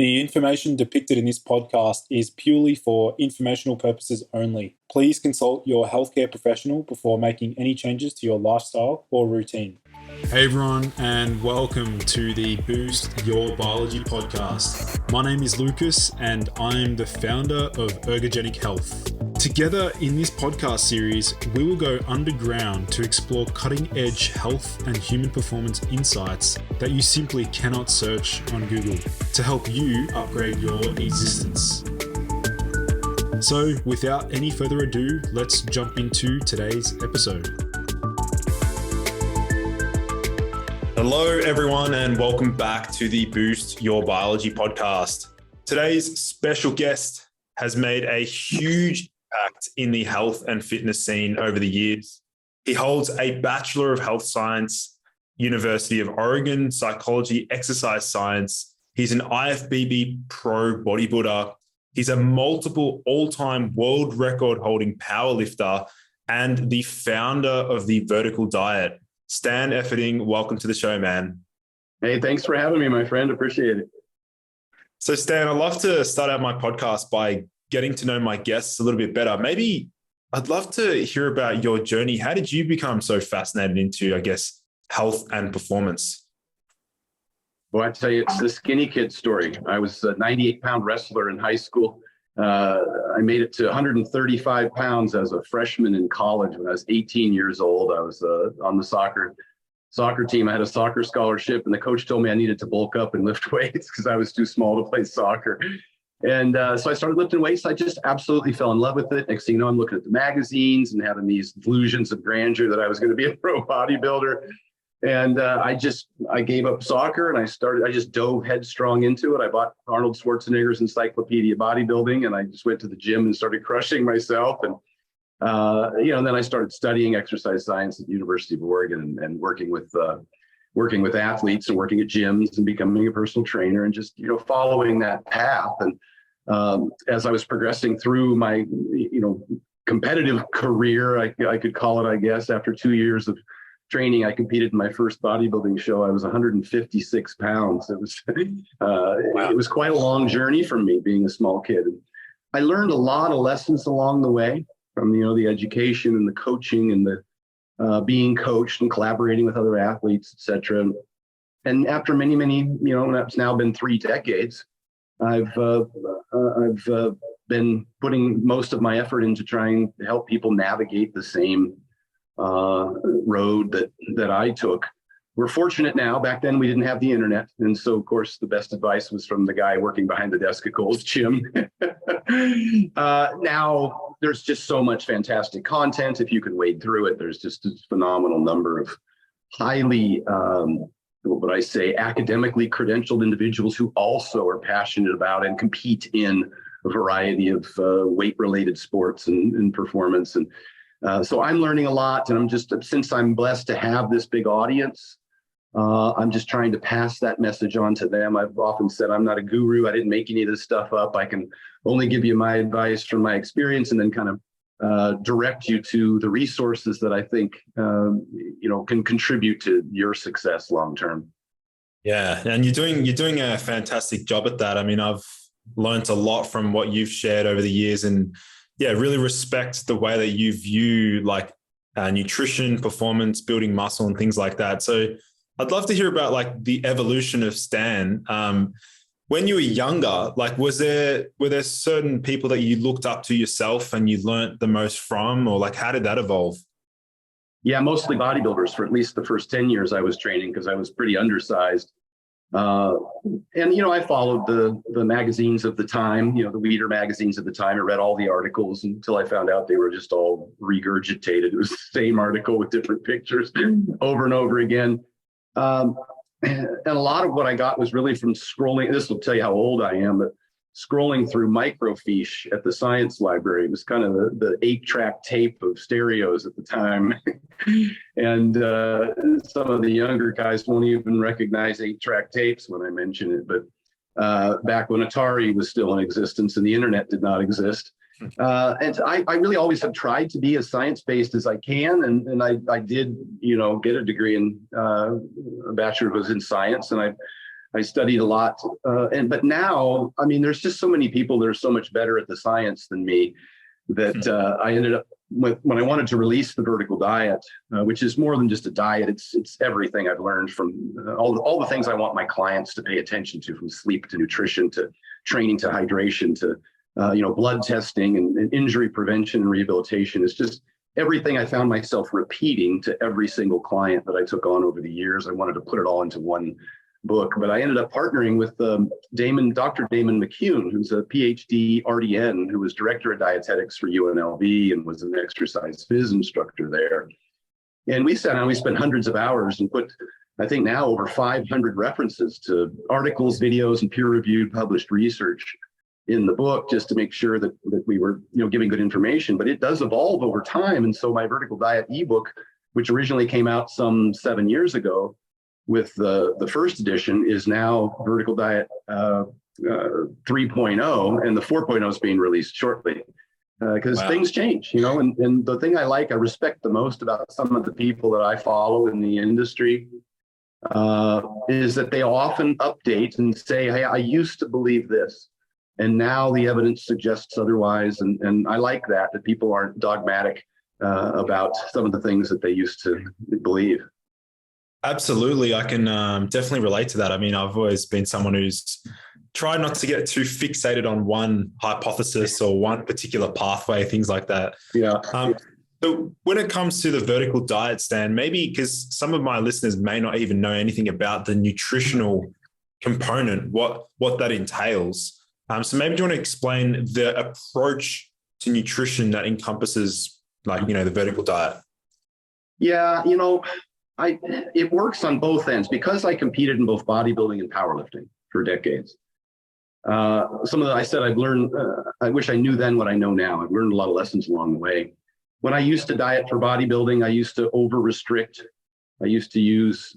The information depicted in this podcast is purely for informational purposes only. Please consult your healthcare professional before making any changes to your lifestyle or routine. Hey everyone, and welcome to the Boost Your Biology podcast. My name is Lucas, and I'm the founder of Ergogenic Health. Together in this podcast series, we will go underground to explore cutting-edge health and human performance insights that you simply cannot search on Google to help you upgrade your existence. So, without any further ado, let's jump into today's episode. Hello, everyone, and welcome back to the Boost Your Biology podcast. Today's special guest has made a huge impact in the health and fitness scene over the years. He holds a Bachelor of Health Science, University of Oregon, Psychology, Exercise Science. He's an IFBB Pro bodybuilder. He's a multiple all-time world record holding powerlifter and the founder of the Vertical Diet. Stan Efferding, welcome to the show, man. Hey, thanks for having me, my friend. Appreciate it. So, Stan, I'd love to start out my podcast by getting to know my guests a little bit better. Maybe I'd love to hear about your journey. How did you become so fascinated into, health and performance? Well, I tell you, it's the skinny kid story. I was a 98-pound wrestler in high school. I made it to 135 pounds as a freshman in college when I was 18 years old. I was on the soccer team. I had a soccer scholarship, and the coach told me I needed to bulk up and lift weights because I was too small to play soccer. And so I started lifting weights. I just absolutely fell in love with it. Next thing you know, I'm looking at the magazines and having these delusions of grandeur that I was going to be a pro bodybuilder. And I gave up soccer and I just dove headstrong into it. I bought Arnold Schwarzenegger's Encyclopedia Bodybuilding, and I just went to the gym and started crushing myself. And, and then I started studying exercise science at the University of Oregon and working with athletes and working at gyms and becoming a personal trainer and just, following that path. And as I was progressing through my, competitive career, I could call it, I guess, after 2 years of training, I competed in my first bodybuilding show. I was 156 pounds. It was Wow. It was quite a long journey for me being a small kid. And I learned a lot of lessons along the way from, the education and the coaching and the being coached and collaborating with other athletes, et cetera. And after many, that's now been 3 decades, I've been putting most of my effort into trying to help people navigate the same road that I took. We're fortunate now. Back then we didn't have the internet, and so of course the best advice was from the guy working behind the desk at Gold's Gym. Now there's just so much fantastic content. If you can wade through it, there's just a phenomenal number of highly academically credentialed individuals who also are passionate about and compete in a variety of weight-related sports and performance. And so I'm learning a lot, and since I'm blessed to have this big audience, I'm just trying to pass that message on to them. I've often said I'm not a guru. I didn't make any of this stuff up. I can only give you my advice from my experience and then kind of direct you to the resources that I think, can contribute to your success long-term. Yeah. And you're doing a fantastic job at that. I mean, I've learned a lot from what you've shared over the years, and really respect the way that you view nutrition, performance, building muscle and things like that. So I'd love to hear about the evolution of Stan. When you were younger, were there certain people that you looked up to yourself and you learned the most from, or how did that evolve? Yeah, mostly bodybuilders for at least the first 10 years I was training because I was pretty undersized. I followed the magazines of the time, the Weeder magazines of the time. I read all the articles until I found out they were just all regurgitated. It was the same article with different pictures over and over again. And a lot of what I got was really from scrolling. This will tell you how old I am, but scrolling through microfiche at the science library. It was kind of the 8-track tape of stereos at the time. And some of the younger guys won't even recognize 8-track tapes when I mention it. But back when Atari was still in existence and the internet did not exist. And I really always have tried to be as science-based as I can. And I did, get a degree in, a bachelor was in science. And I studied a lot. But now, I mean, there's just so many people that are so much better at the science than me that I ended up with, when I wanted to release the vertical diet, which is more than just a diet. It's everything I've learned from all the things I want my clients to pay attention to, from sleep to nutrition to training to hydration to blood testing and injury prevention and rehabilitation. It's just everything I found myself repeating to every single client that I took on over the years. I wanted to put it all into one book, but I ended up partnering with Dr. Damon McCune, who's a PhD RDN, who was director of dietetics for UNLV and was an exercise phys instructor there. And we sat down, we spent hundreds of hours and put, I think now, over 500 references to articles, videos, and peer-reviewed published research in the book, just to make sure that we were giving good information. But it does evolve over time. And so my vertical diet ebook, which originally came out some 7 years ago, with the first edition, is now Vertical Diet 3.0, and the 4.0 is being released shortly, because things change, and the thing I respect the most about some of the people that I follow in the industry is that they often update and say, hey, I used to believe this, and now the evidence suggests otherwise. And I like that people aren't dogmatic about some of the things that they used to believe. Absolutely. I can definitely relate to that. I mean, I've always been someone who's tried not to get too fixated on one hypothesis or one particular pathway, things like that. Yeah. So when it comes to the vertical diet, Stan, maybe because some of my listeners may not even know anything about the nutritional component, what that entails. So maybe do you want to explain the approach to nutrition that encompasses, the vertical diet? Yeah, it works on both ends, because I competed in both bodybuilding and powerlifting for decades. Some of I said I've learned, I wish I knew then what I know now. I've learned a lot of lessons along the way. When I used to diet for bodybuilding, I used to over-restrict. I used to use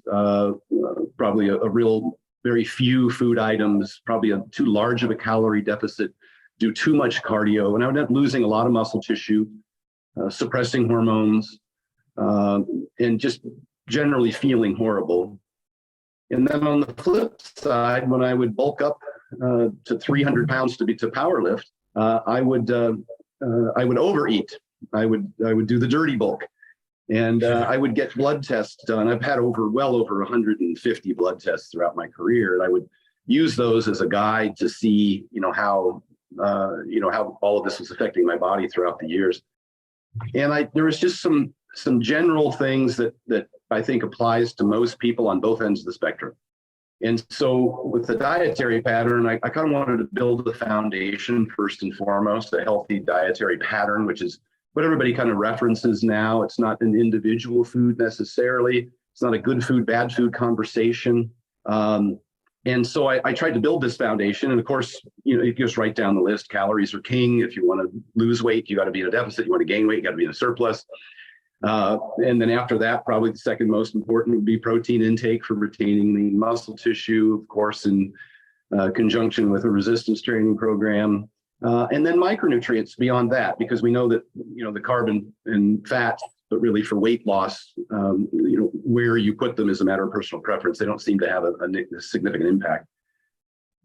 probably a real very few food items, probably too large of a calorie deficit, do too much cardio, and I would end up losing a lot of muscle tissue, suppressing hormones, and just generally feeling horrible. And then on the flip side, when I would bulk up to 300 pounds to powerlift, I would overeat. I would do the dirty bulk, and I would get blood tests done. I've had well over 150 blood tests throughout my career, and I would use those as a guide to see, how all of this was affecting my body throughout the years. And there was just some general things that I think applies to most people on both ends of the spectrum. And so with the dietary pattern, I kind of wanted to build the foundation first and foremost, a healthy dietary pattern, which is what everybody kind of references now. It's not an individual food necessarily. It's not a good food, bad food conversation. And so I tried to build this foundation. And of course, you just write down the list. Calories are king. If you want to lose weight, you got to be in a deficit. You want to gain weight, you got to be in a surplus. And then after that, probably the second most important would be protein intake for retaining the muscle tissue, of course, in conjunction with a resistance training program. And then micronutrients beyond that, because we know that, the carbon and fat, but really for weight loss, where you put them is a matter of personal preference. They don't seem to have a significant impact.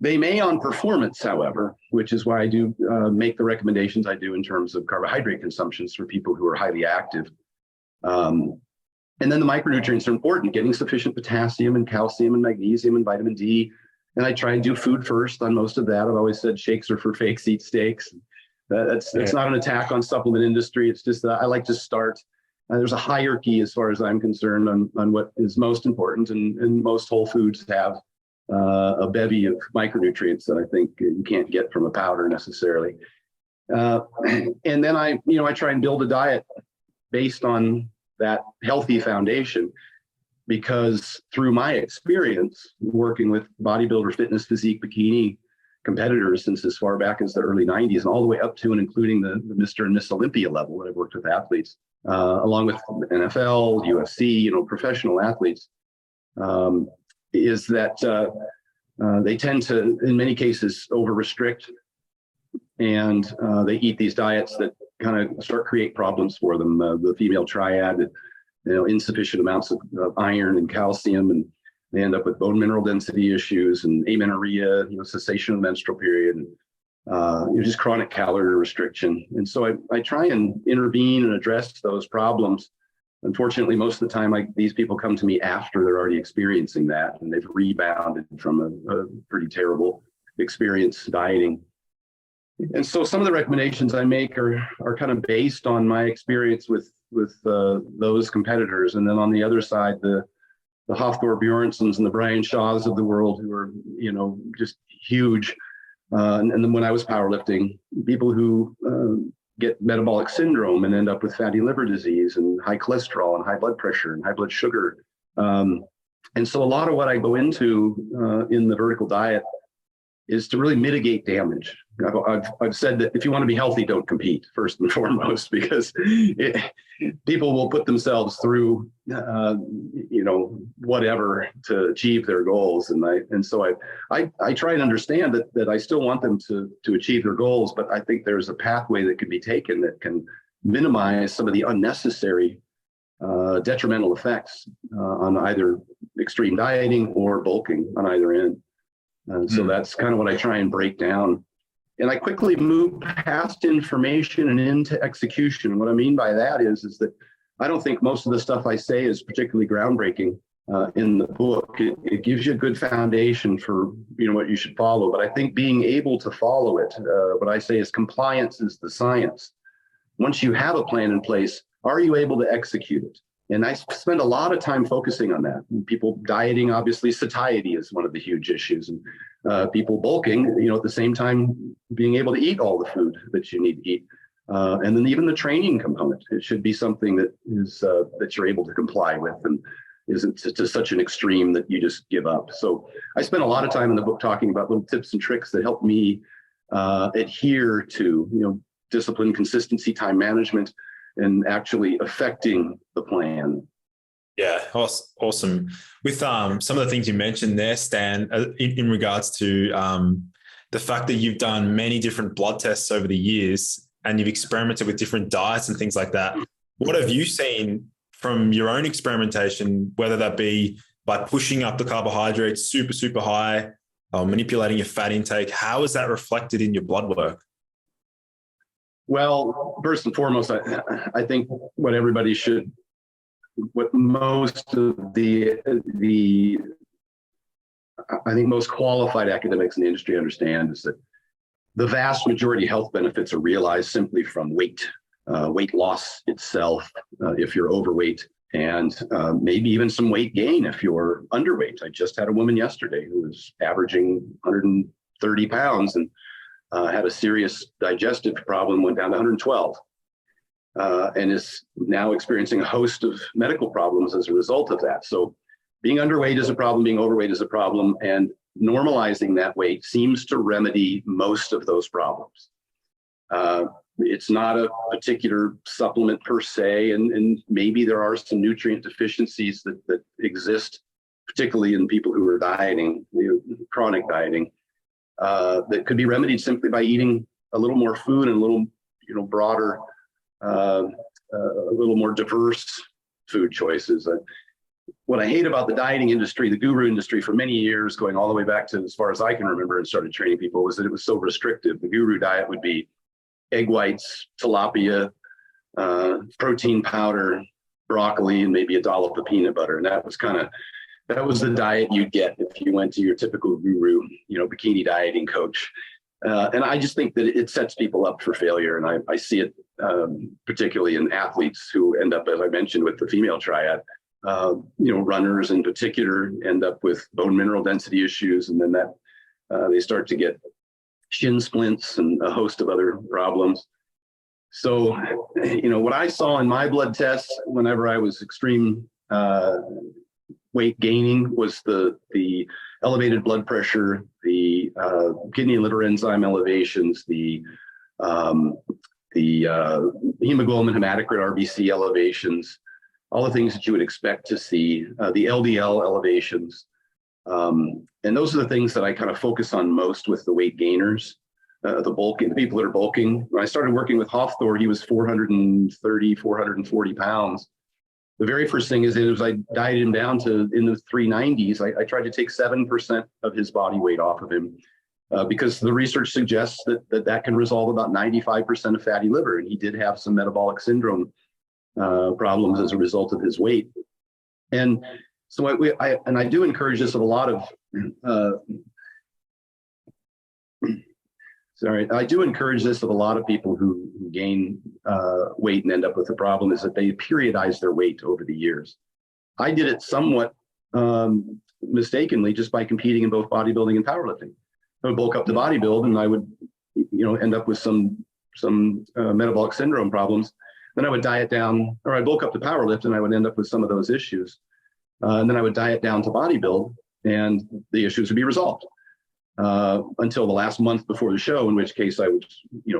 They may on performance, however, which is why I do make the recommendations I do in terms of carbohydrate consumptions for people who are highly active. And then the micronutrients are important, getting sufficient potassium and calcium and magnesium and vitamin D. And I try and do food first on most of that. I've always said shakes are for fakes, eat steaks. It's not an attack on supplement industry. It's just that I like to start. There's a hierarchy as far as I'm concerned on what is most important. And most whole foods have a bevy of micronutrients that I think you can't get from a powder necessarily. And then I try and build a diet based on that healthy foundation, because through my experience working with bodybuilder, fitness, physique, bikini competitors since as far back as the early 90s and all the way up to and including the Mr. and Miss Olympia level that I've worked with athletes, along with NFL, UFC, professional athletes, is that they tend to, in many cases, over-restrict, and they eat these diets that kind of create problems for them. The female triad, insufficient amounts of iron and calcium, and They end up with bone mineral density issues and amenorrhea, cessation of the menstrual period, and just chronic calorie restriction. And so I try and intervene and address those problems. Unfortunately, most of the time, these people come to me after they're already experiencing that, and they've rebounded from a pretty terrible experience dieting. And so some of the recommendations I make are kind of based on my experience with those competitors. And then on the other side, the Hafthor Bjornsons and the Brian Shaws of the world, who are, just huge. And then when I was powerlifting, people who get metabolic syndrome and end up with fatty liver disease and high cholesterol and high blood pressure and high blood sugar. And so a lot of what I go into in the vertical diet is to really mitigate damage. I've said that if you want to be healthy, don't compete first and foremost, because people will put themselves through, whatever to achieve their goals. And so I try and understand that I still want them to achieve their goals, but I think there's a pathway that can be taken that can minimize some of the unnecessary detrimental effects on either extreme dieting or bulking on either end. So that's kind of what I try and break down. And I quickly move past information and into execution. What I mean by that is that I don't think most of the stuff I say is particularly groundbreaking in the book. It gives you a good foundation for what you should follow. But I think being able to follow it, what I say is compliance is the science. Once you have a plan in place, are you able to execute it? And I spend a lot of time focusing on that. People dieting, obviously, satiety is one of the huge issues. And people bulking, at the same time, being able to eat all the food that you need to eat. And then even the training component, it should be something that is that you're able to comply with and isn't to such an extreme that you just give up. So I spent a lot of time in the book talking about little tips and tricks that help me adhere to, discipline, consistency, time management, and actually affecting the plan. Yeah, awesome. With some of the things you mentioned there, Stan, in regards to the fact that you've done many different blood tests over the years and you've experimented with different diets and things like that, what have you seen from your own experimentation, whether that be by pushing up the carbohydrates super, super high, or manipulating your fat intake? How is that reflected in your blood work? Well, first and foremost, I think what most of the I think most qualified academics in the industry understand is that the vast majority of health benefits are realized simply from weight loss itself, if you're overweight, and maybe even some weight gain if you're underweight. I just had a woman yesterday who was averaging 130 pounds and had a serious digestive problem, went down to 112, and is now experiencing a host of medical problems as a result of that. So being underweight is a problem, being overweight is a problem, and normalizing that weight seems to remedy most of those problems. It's not a particular supplement per se, and maybe there are some nutrient deficiencies that exist, particularly in people who are dieting, chronic dieting. That could be remedied simply by eating a little more food and a little, broader, a little more diverse food choices. What I hate about the dieting industry, the guru industry, for many years, going all the way back to as far as I can remember and started training people, was that it was so restrictive. The guru diet would be egg whites, tilapia, protein powder, broccoli, and maybe a dollop of peanut butter. And that was the diet you'd get if you went to your typical guru, bikini dieting coach. And I just think that it sets people up for failure. And I see it particularly in athletes who end up, as I mentioned, with the female triad. Runners in particular end up with bone mineral density issues. And then they start to get shin splints and a host of other problems. So, what I saw in my blood tests whenever I was extreme weight gaining was the elevated blood pressure, the kidney and liver enzyme elevations, the hemoglobin, hematocrit, RBC elevations, all the things that you would expect to see, the LDL elevations. And those are the things that I kind of focus on most with the weight gainers, the people that are bulking. When I started working with Hafthor, he was 430, 440 pounds. The very first thing is I dieted him down to in the 390s. I tried to take 7% of his body weight off of him because the research suggests that can resolve about 95% of fatty liver. And he did have some metabolic syndrome problems as a result of his weight. And so I do encourage this of a lot of, I do encourage this of a lot of people who gain weight and end up with a problem, is that they periodize their weight over the years. I did it somewhat mistakenly just by competing in both bodybuilding and powerlifting. I would bulk up to bodybuild and I would, end up with some metabolic syndrome problems. Then I would diet down, or I'd bulk up to powerlift and I would end up with some of those issues. And then I would diet down to bodybuild and the issues would be resolved. Until the last month before the show, in which case I was,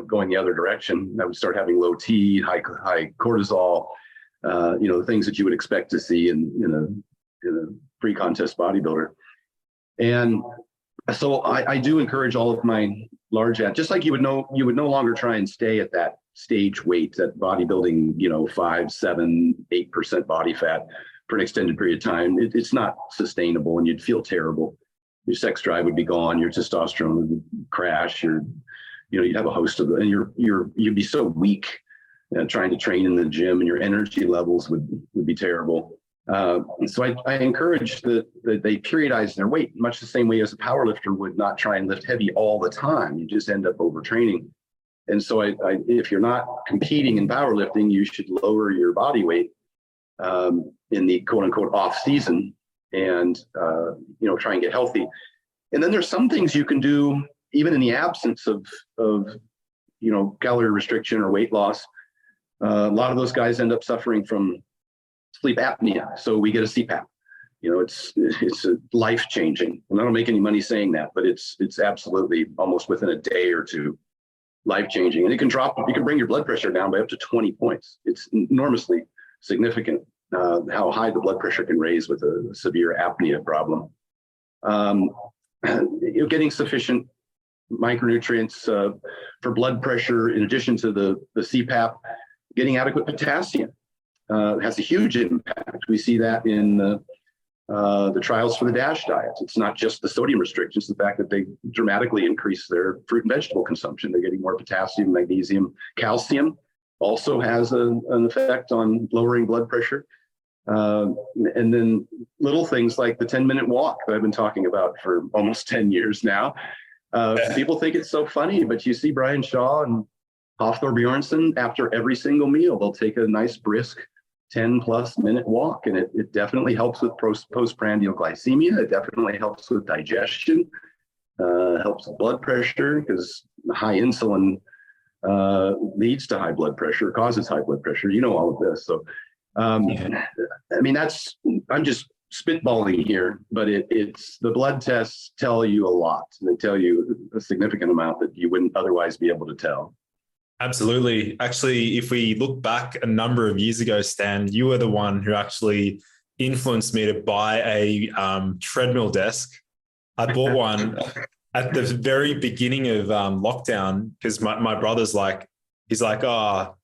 going the other direction. I would start having low T, high cortisol, the things that you would expect to see in a pre-contest bodybuilder. And so I do encourage all of my large athletes, just like you would no longer try and stay at that stage weight, that bodybuilding, 5, 7, 8% body fat for an extended period of time. It's not sustainable and you'd feel terrible. Your sex drive would be gone. Your testosterone would crash. You'd have a host of, and you'd be so weak trying to train in the gym, and your energy levels would be terrible. So I encourage that they periodize their weight, much the same way as a powerlifter would not try and lift heavy all the time. You just end up overtraining. And so if you're not competing in powerlifting, you should lower your body weight in the quote unquote off season. And, try and get healthy. And then there's some things you can do, even in the absence of calorie restriction or weight loss. A lot of those guys end up suffering from sleep apnea. So we get a CPAP. It's life-changing. And I don't make any money saying that, but it's absolutely almost within a day or two, life-changing. And you can bring your blood pressure down by up to 20 points. It's enormously significant. How high the blood pressure can raise with a severe apnea problem. Getting sufficient micronutrients for blood pressure, in addition to the CPAP, getting adequate potassium has a huge impact. We see that in the trials for the DASH diet. It's not just the sodium restrictions, the fact that they dramatically increase their fruit and vegetable consumption. They're getting more potassium, magnesium, calcium also has an effect on lowering blood pressure. And then little things like the 10-minute walk that I've been talking about for almost 10 years now. People think it's so funny, but you see Brian Shaw and Hafthor Bjornsson, after every single meal, they'll take a nice brisk 10+ minute walk. And it definitely helps with postprandial glycemia. It definitely helps with digestion, helps with blood pressure, because high insulin leads to high blood pressure, causes high blood pressure. All of this. So I'm just spitballing here, but it's the blood tests tell you a lot. They tell you a significant amount that you wouldn't otherwise be able to tell. Absolutely. Actually, if we look back a number of years ago, Stan, you were the one who actually influenced me to buy a treadmill desk. I bought one at the very beginning of lockdown because my brother's he's like, oh,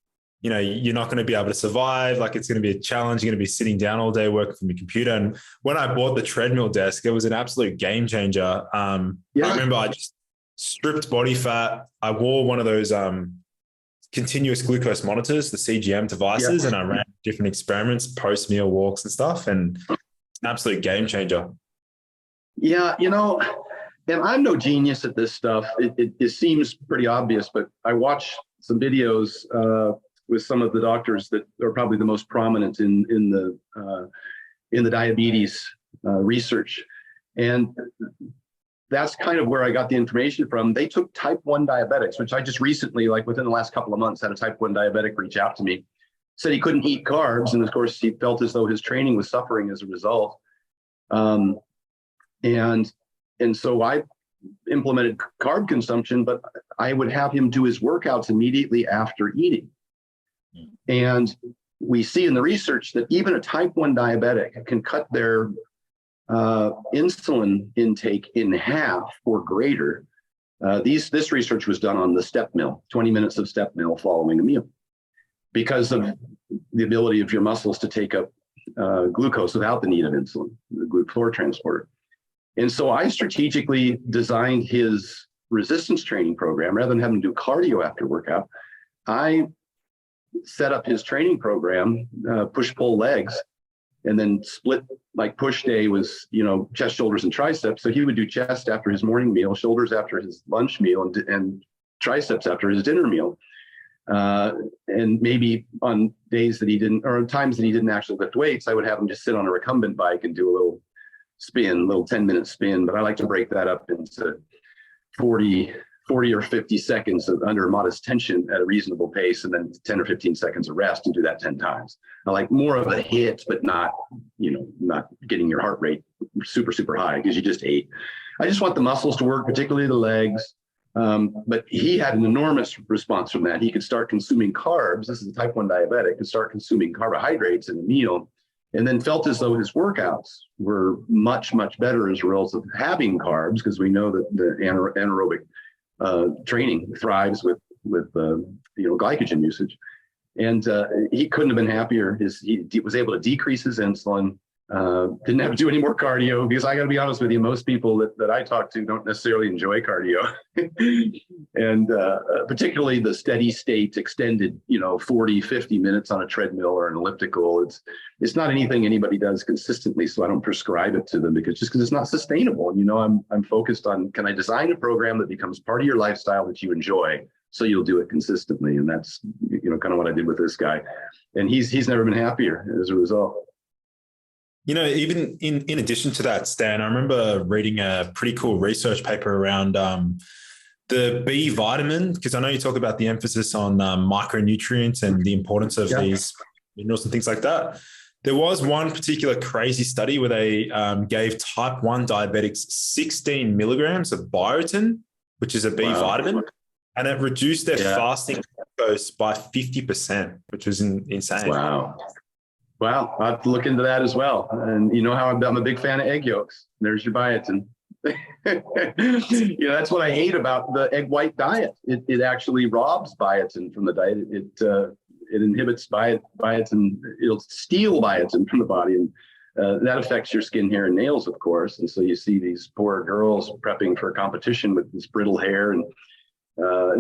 you're not going to be able to survive. It's going to be a challenge. You're going to be sitting down all day working from your computer. And when I bought the treadmill desk, it was an absolute game changer. I remember I just stripped body fat. I wore one of those continuous glucose monitors, the CGM devices, and I ran different experiments, post-meal walks and stuff. And it's an absolute game changer. Yeah, and I'm no genius at this stuff. It seems pretty obvious, but I watch some videos with some of the doctors that are probably the most prominent in the diabetes research. And that's kind of where I got the information from. They took type 1 diabetics, which I just recently, within the last couple of months, had a type 1 diabetic reach out to me, said he couldn't eat carbs. And of course, he felt as though his training was suffering as a result. And so I implemented carb consumption, but I would have him do his workouts immediately after eating. And we see in the research that even a type 1 diabetic can cut their insulin intake in half or greater. This research was done on the step mill, 20 minutes of step mill following a meal, because of the ability of your muscles to take up glucose without the need of insulin, the glucose transporter. And so I strategically designed his resistance training program. Rather than having to do cardio after workout, I set up his training program, push-pull legs, and then split, like push day was, chest, shoulders, and triceps. So he would do chest after his morning meal, shoulders after his lunch meal, and triceps after his dinner meal. And maybe on days that he didn't, or on times that he didn't actually lift weights, I would have him just sit on a recumbent bike and do a little spin, a little 10-minute spin. But I like to break that up into 40 or 50 seconds of under modest tension at a reasonable pace, and then 10 or 15 seconds of rest, and do that 10 times. I like more of a hit, but not getting your heart rate super, super high because you just ate. I just want the muscles to work, particularly the legs. But he had an enormous response from that. He could start consuming carbs. This is a type 1 diabetic, could start consuming carbohydrates in a meal, and then felt as though his workouts were much, much better as a result of having carbs, because we know that the anaerobic training thrives with glycogen usage. And he couldn't have been happier. He was able to decrease his insulin, didn't have to do any more cardio, because I got to be honest with you, most people that I talk to don't necessarily enjoy cardio. And particularly the steady state extended, 40, 50 minutes on a treadmill or an elliptical. It's not anything anybody does consistently. So I don't prescribe it to them because it's not sustainable. And, I'm focused on, can I design a program that becomes part of your lifestyle that you enjoy, so you'll do it consistently? And that's, kind of what I did with this guy. And he's never been happier as a result. Even in addition to that, Stan, I remember reading a pretty cool research paper around the B vitamin, because I know you talk about the emphasis on micronutrients and the importance of these minerals and things like that. There was one particular crazy study where they gave type 1 diabetics 16 milligrams of biotin, which is a B vitamin, and it reduced their fasting glucose by 50%, which was insane. Wow, I'll have to look into that as well. And you know how I'm a big fan of egg yolks. There's your biotin. That's what I hate about the egg white diet. It actually robs biotin from the diet. It inhibits biotin. It'll steal biotin from the body, and that affects your skin, hair, and nails, of course. And so you see these poor girls prepping for a competition with this brittle hair, and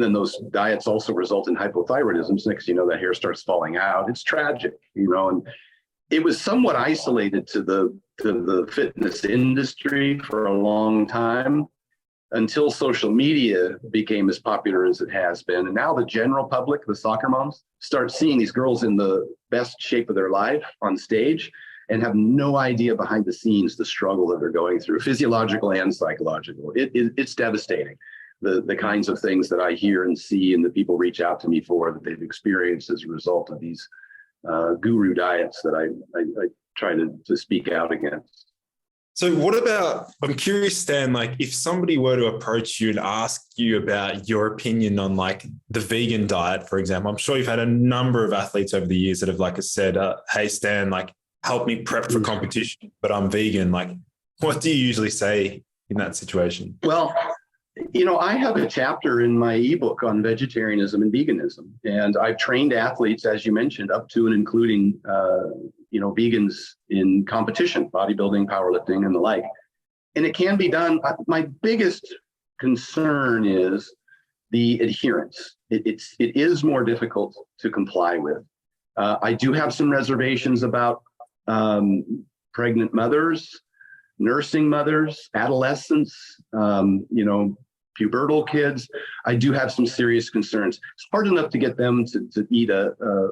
then those diets also result in hypothyroidism. So next thing you know, that hair starts falling out. It's tragic, and it was somewhat isolated to the fitness industry for a long time, until social media became as popular as it has been. And now the general public, the soccer moms, start seeing these girls in the best shape of their life on stage and have no idea behind the scenes the struggle that they're going through, physiological and psychological. It's devastating. The kinds of things that I hear and see, and that people reach out to me for, that they've experienced as a result of these guru diets that I try to speak out against. So what about, I'm curious, Stan, like if somebody were to approach you and ask you about your opinion on like the vegan diet, for example, I'm sure you've had a number of athletes over the years that have like said, hey, Stan, like help me prep for competition, but I'm vegan. Like, what do you usually say in that situation? Well, I have a chapter in my ebook on vegetarianism and veganism, and I've trained athletes, as you mentioned, up to and including, vegans in competition, bodybuilding, powerlifting, and the like. And it can be done. My biggest concern is the adherence. It is more difficult to comply with. I do have some reservations about pregnant mothers, nursing mothers, adolescents, pubertal kids. I do have some serious concerns. It's hard enough to get them to eat a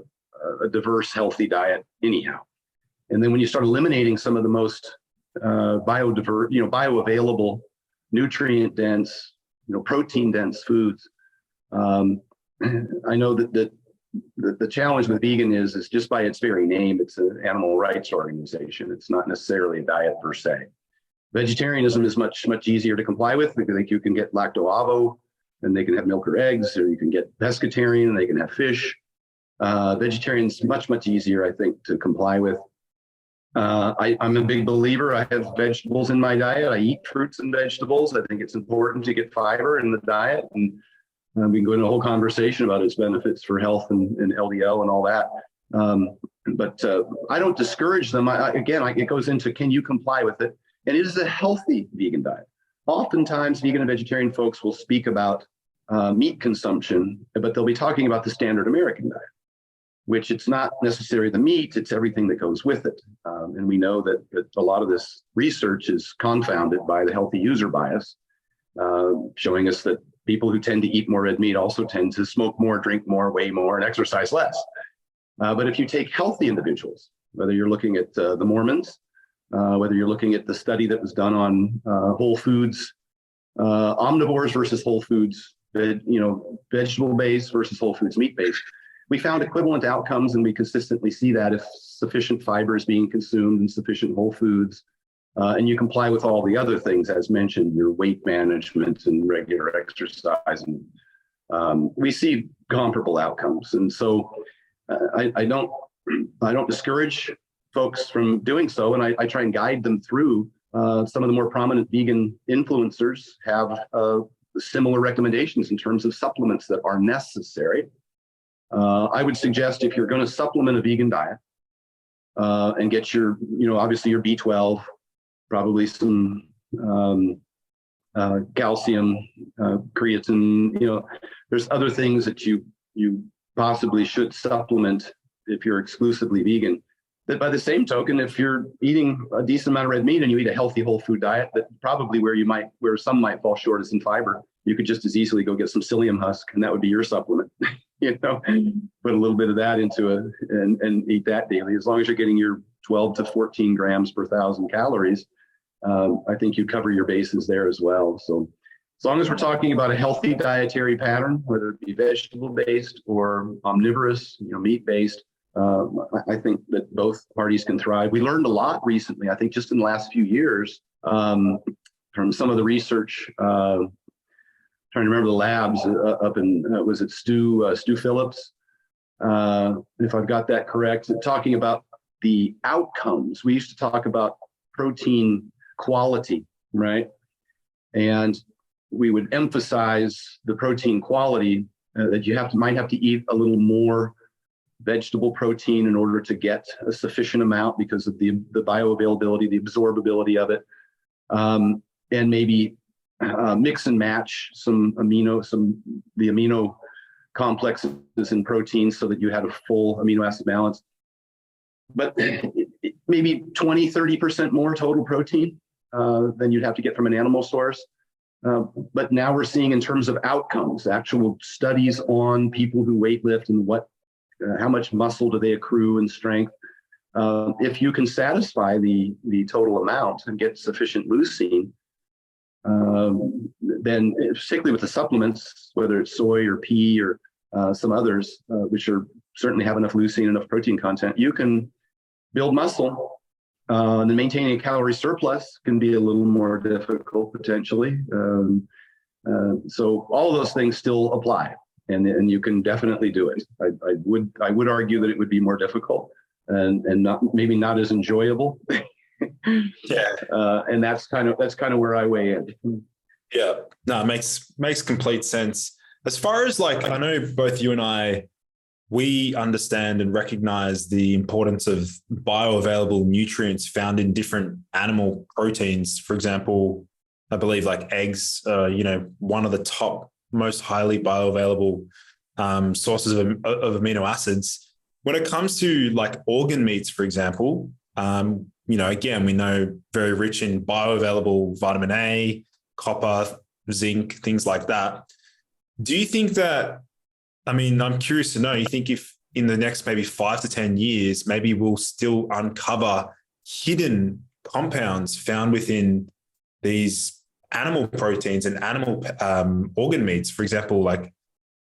diverse, healthy diet anyhow. And then when you start eliminating some of the most bioavailable, nutrient-dense, protein-dense foods, I know that the challenge with vegan is just by its very name, it's an animal rights organization. It's not necessarily a diet per se. Vegetarianism is much, much easier to comply with, because you can get lacto-ovo and they can have milk or eggs, or you can get pescatarian and they can have fish. Vegetarian is much, much easier, I think, to comply with. I'm a big believer. I have vegetables in my diet. I eat fruits and vegetables. I think it's important to get fiber in the diet. And we can go into a whole conversation about its benefits for health and LDL and all that. But I don't discourage them. It goes into, can you comply with it? And it is a healthy vegan diet. Oftentimes, vegan and vegetarian folks will speak about meat consumption, but they'll be talking about the standard American diet, which it's not necessarily the meat, it's everything that goes with it. And we know that a lot of this research is confounded by the healthy user bias, showing us that people who tend to eat more red meat also tend to smoke more, drink more, weigh more, and exercise less. But if you take healthy individuals, whether you're looking at the Mormons, whether you're looking at the study that was done on whole foods, omnivores versus whole foods, vegetable-based versus whole foods meat-based, we found equivalent outcomes, and we consistently see that if sufficient fiber is being consumed and sufficient whole foods, and you comply with all the other things as mentioned, your weight management and regular exercise, and we see comparable outcomes. And so I don't discourage folks from doing so, and I try and guide them through. Some of the more prominent vegan influencers have similar recommendations in terms of supplements that are necessary. I would suggest if you're going to supplement a vegan diet and get your, obviously your B12, probably some calcium, creatine, there's other things that you possibly should supplement if you're exclusively vegan. That by the same token, if you're eating a decent amount of red meat and you eat a healthy whole food diet, that probably where some might fall short is in fiber. You could just as easily go get some psyllium husk, and that would be your supplement. Put a little bit of that into and eat that daily. As long as you're getting your 12 to 14 grams per 1,000 calories, I think you cover your bases there as well. So as long as we're talking about a healthy dietary pattern, whether it be vegetable-based or omnivorous, meat-based, I think that both parties can thrive. We learned a lot recently, I think just in the last few years, from some of the research, trying to remember the labs up in, was it Stu Phillips? If I've got that correct, talking about the outcomes. We used to talk about protein quality, right? And we would emphasize the protein quality that you might have to eat a little more vegetable protein in order to get a sufficient amount because of the bioavailability, the absorbability of it, and maybe mix and match the amino complexes in protein so that you had a full amino acid balance. But maybe 20, 30% more total protein than you'd have to get from an animal source. But now we're seeing in terms of outcomes, actual studies on people who weightlift and how much muscle do they accrue and strength. If you can satisfy the total amount and get sufficient leucine, then particularly with the supplements, whether it's soy or pea or some others, which certainly have enough leucine, enough protein content, you can build muscle. And then maintaining a calorie surplus can be a little more difficult potentially. So all of those things still apply, and you can definitely do it. I would argue that it would be more difficult and maybe not as enjoyable. Yeah. And that's kind of where I weigh in. Yeah, no, it makes complete sense. As far as I know both you and I, we understand and recognize the importance of bioavailable nutrients found in different animal proteins. For example, I believe eggs, one of the top most highly bioavailable sources of amino acids. When it comes to organ meats, for example, again, we know very rich in bioavailable vitamin A, copper, zinc, things like that. Do you think that, I'm curious to know, you think if in the next maybe 5 to 10 years, maybe we'll still uncover hidden compounds found within these animal proteins and animal organ meats, for example,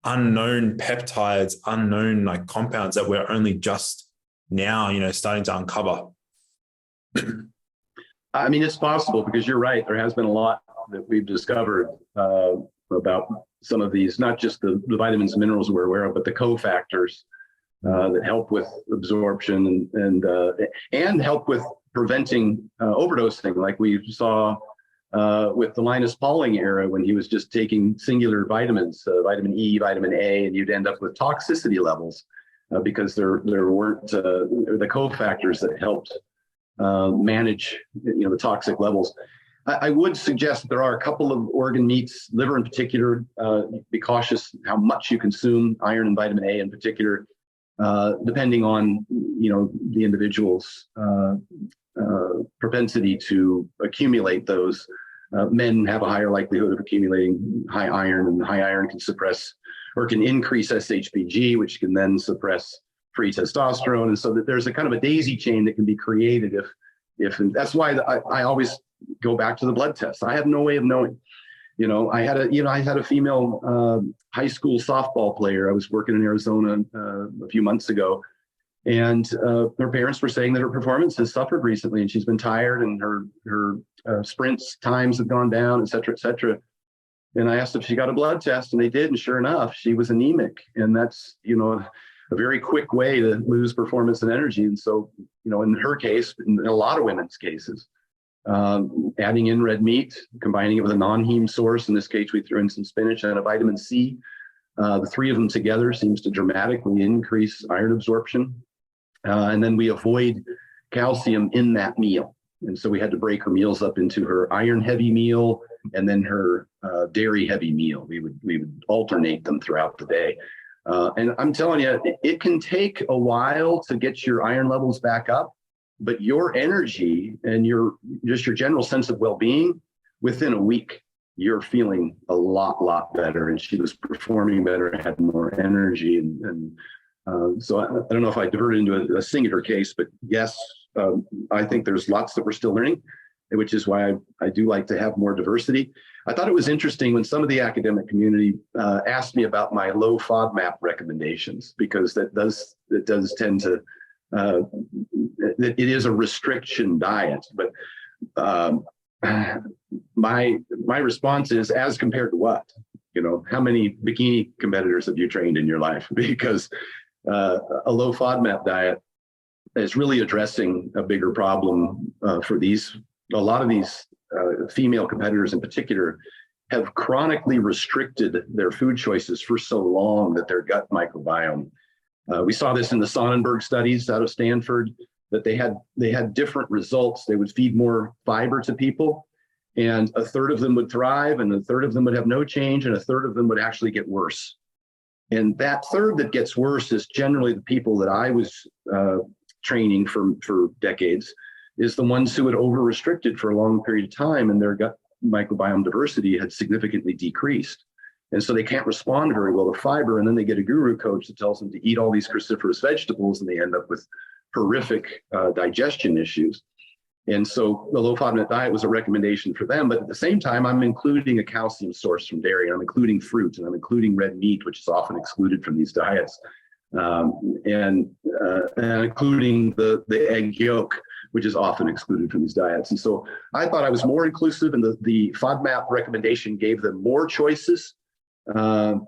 unknown peptides, unknown compounds that we're only just now, starting to uncover? It's possible, because you're right. There has been a lot that we've discovered about some of these, not just the vitamins and minerals we're aware of, but the cofactors that help with absorption and help with preventing overdosing, like we saw with the Linus Pauling era, when he was just taking singular vitamins, vitamin E, vitamin A, and you'd end up with toxicity levels because there weren't the cofactors that helped manage, the toxic levels. I would suggest that there are a couple of organ meats, liver in particular. Be cautious how much you consume, iron and vitamin A in particular, depending on the individual's propensity to accumulate those. Men have a higher likelihood of accumulating high iron, and high iron can suppress or can increase SHBG, which can then suppress free testosterone. And so that there's a kind of a daisy chain that can be created if and that's why I always go back to the blood test. I have no way of knowing. I had a female high school softball player. I was working in Arizona a few months ago, and her parents were saying that her performance has suffered recently, and she's been tired, and her sprints times have gone down, et cetera, et cetera. And I asked if she got a blood test, and they did, and sure enough, she was anemic, and that's a very quick way to lose performance and energy. And so, in her case, in a lot of women's cases, adding in red meat, combining it with a non-heme source. In this case, we threw in some spinach and a vitamin C. The three of them together seems to dramatically increase iron absorption. And then we avoid calcium in that meal. And so we had to break her meals up into her iron heavy meal and then her dairy heavy meal. We would alternate them throughout the day. And I'm telling you, it can take a while to get your iron levels back up, but your energy and your general sense of well-being, within a week, you're feeling a lot better. And she was performing better, had more energy. And so I don't know if I diverted into a singular case, but yes, I think there's lots that we're still learning, which is why I do like to have more diversity. I thought it was interesting when some of the academic community asked me about my low FODMAP recommendations, because it does tend to, it is a restriction diet. But my response is, as compared to what? How many bikini competitors have you trained in your life? Because a low FODMAP diet is really addressing a bigger problem for a lot of these female competitors in particular have chronically restricted their food choices for so long that their gut microbiome. We saw this in the Sonnenberg studies out of Stanford, that they had different results. They would feed more fiber to people, and a third of them would thrive, and a third of them would have no change, and a third of them would actually get worse. And that third that gets worse is generally the people that I was training for decades, is the ones who had over-restricted for a long period of time, and their gut microbiome diversity had significantly decreased. And so they can't respond very well to fiber, and then they get a guru coach that tells them to eat all these cruciferous vegetables, and they end up with horrific digestion issues. And so the low FODMAP diet was a recommendation for them, but at the same time, I'm including a calcium source from dairy, and I'm including fruit, and I'm including red meat, which is often excluded from these diets, and including the egg yolk, which is often excluded from these diets. And so I thought I was more inclusive, and the FODMAP recommendation gave them more choices of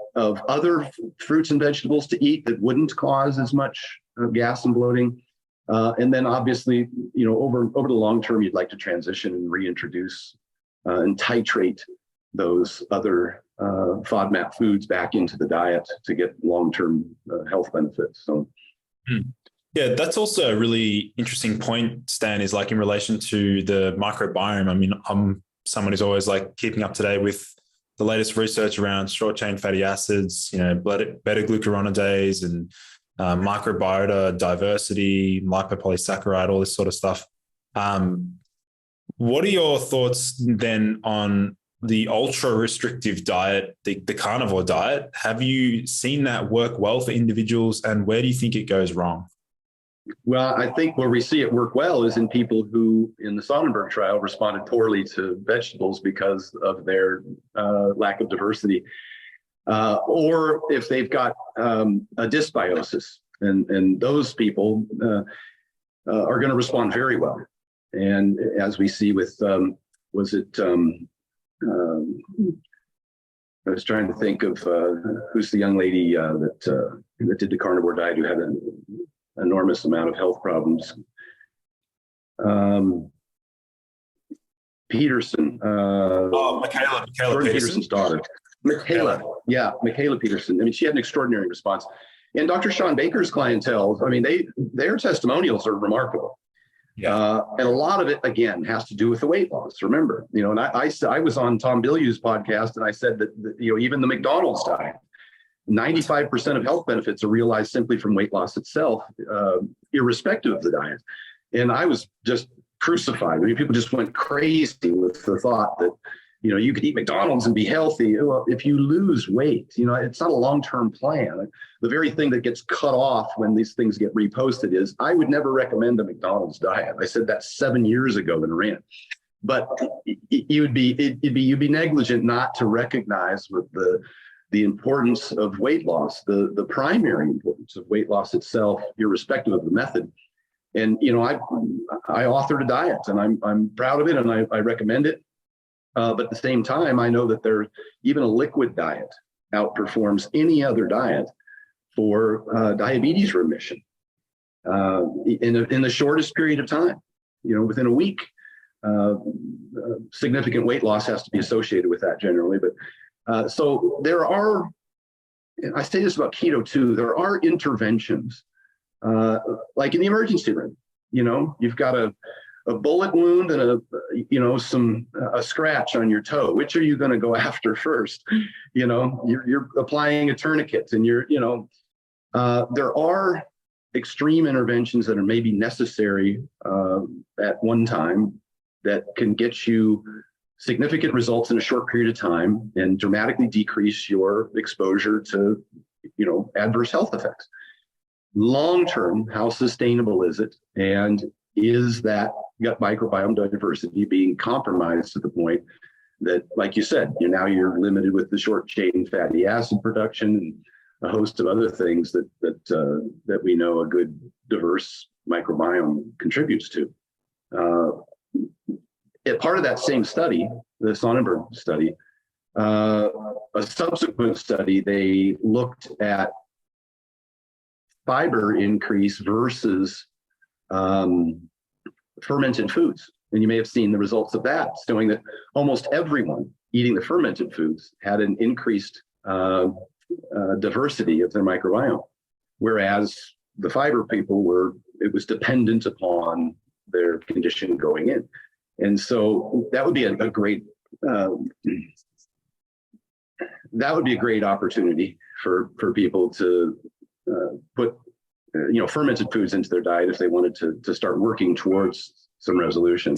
other fruits and vegetables to eat that wouldn't cause as much gas and bloating. And then obviously, over the long term, you'd like to transition and reintroduce and titrate those other FODMAP foods back into the diet to get long-term health benefits. So. Yeah, that's also a really interesting point, Stan, is like in relation to the microbiome. I mean, I'm someone who's always like keeping up to date with the latest research around short chain fatty acids, beta-glucuronidase and microbiota diversity, lipopolysaccharide, all this sort of stuff. What are your thoughts then on the ultra restrictive diet, the carnivore diet? Have you seen that work well for individuals, and where do you think it goes wrong? Well, I think where we see it work well is in people who, in the Sonnenberg trial, responded poorly to vegetables because of their lack of diversity, or if they've got a dysbiosis, and those people are going to respond very well. And as we see with, I was trying to think of who's the young lady that did the carnivore diet who had an enormous amount of health problems. Peterson. Michaela Peterson's daughter. Michaela Peterson. I mean, she had an extraordinary response. And Dr. Sean Baker's clientele, I mean, their testimonials are remarkable. Yeah. And a lot of it, again, has to do with the weight loss. Remember, and I was on Tom Bilyeu's podcast, and I said that, even the McDonald's diet, 95% of health benefits are realized simply from weight loss itself, irrespective of the diet. And I was just crucified. I mean, people just went crazy with the thought that, you could eat McDonald's and be healthy. Well, if you lose weight, it's not a long-term plan. The very thing that gets cut off when these things get reposted is, I would never recommend a McDonald's diet. I said that 7 years ago in a rant. But you'd be negligent not to recognize with the importance of weight loss, the primary importance of weight loss itself, irrespective of the method. And I authored a diet, and I'm proud of it, and I recommend it. But at the same time, I know that even a liquid diet outperforms any other diet for diabetes remission in the shortest period of time. Within a week, significant weight loss has to be associated with that generally. But so there are, and I say this about keto too, there are interventions like in the emergency room. You've got a bullet wound and a scratch on your toe. Which are you going to go after first? You're applying a tourniquet, and there are extreme interventions that are maybe necessary at one time that can get you significant results in a short period of time and dramatically decrease your exposure to, adverse health effects. Long-term, how sustainable is it? And is that gut microbiome diversity being compromised to the point that, like you said, you're limited with the short chain fatty acid production and a host of other things that we know a good diverse microbiome contributes to. Part of that same study, the Sonnenberg study, a subsequent study, they looked at fiber increase versus fermented foods. And you may have seen the results of that, showing that almost everyone eating the fermented foods had an increased diversity of their microbiome, whereas the fiber people it was dependent upon their condition going in. And so that would be a great opportunity for people to put fermented foods into their diet if they wanted to start working towards some resolution.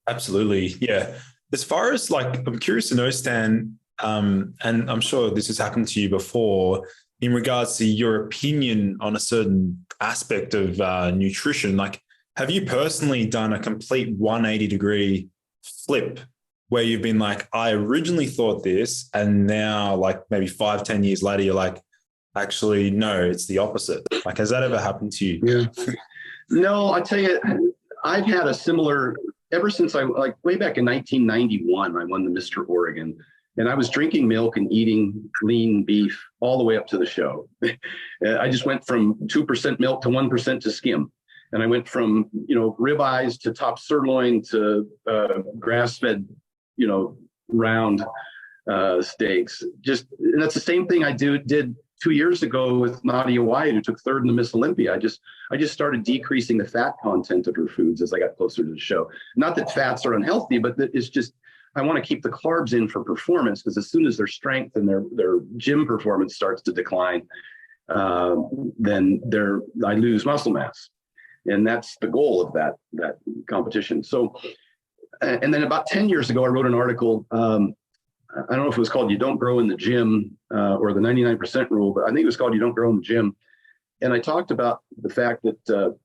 Absolutely. Yeah. As far as I'm curious to know, Stan, and I'm sure this has happened to you before, in regards to your opinion on a certain aspect of nutrition, have you personally done a complete 180-degree flip where you've been like, I originally thought this, and now maybe 5-10 years later, you're like, actually, no, it's the opposite. Has that ever happened to you? Yeah. No, I tell you, I've had a similar, ever since way back in 1991, I won the Mr. Oregon, and I was drinking milk and eating lean beef all the way up to the show. I just went from 2% milk to 1% to skim. And I went from, ribeyes to top sirloin to grass-fed, round steaks. And that's the same thing I did 2 years ago with Nadia White, who took third in the Miss Olympia. I just started decreasing the fat content of her foods as I got closer to the show. Not that fats are unhealthy, but it's just, I want to keep the carbs in for performance, because as soon as their strength and their gym performance starts to decline, then I lose muscle mass. And that's the goal of that competition. So, and then about 10 years ago, I wrote an article. I don't know if it was called "You Don't Grow in the Gym" or the 99% Rule, but I think it was called "You Don't Grow in the Gym." And I talked about the fact that